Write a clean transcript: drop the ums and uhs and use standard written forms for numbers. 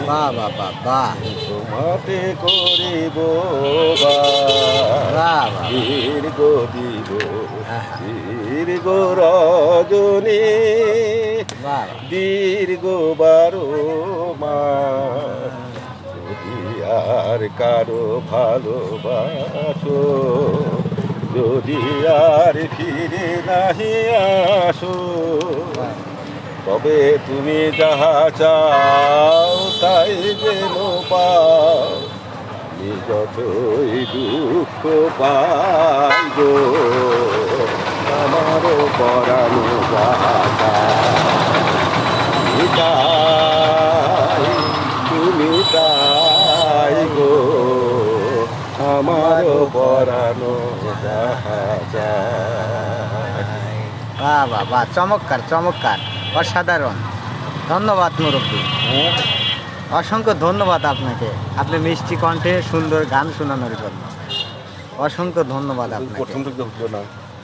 বাহ বাহ বাহ বাহ তোমাতে করিব বাহ বাহ দীর্ঘ দিব আহা, দীর্ঘ রজনী বাহ দীর্ঘ 12 মাস যদি আর কারো ভালোবাসো যদি আর ফিরে নাহি আসো বাহ তবে তুমি যাহা চাও তাই যেন পাও আমি যতই দুঃখ পাই গো আমারও পরানো যাহা চাই তাই তুমি তাই গো আমারও পরানো যাহা চাই। বাহ বাহ বাহ চমৎকার চমৎকার অসাধারণ ধন্যবাদ মুরব্বী অসংখ্য ধন্যবাদ আপনাকে আপনি মিষ্টি কণ্ঠে সুন্দর গান শোনানোর জন্য অসংখ্য ধন্যবাদ আপনাকে প্রথম থেকে হতো না।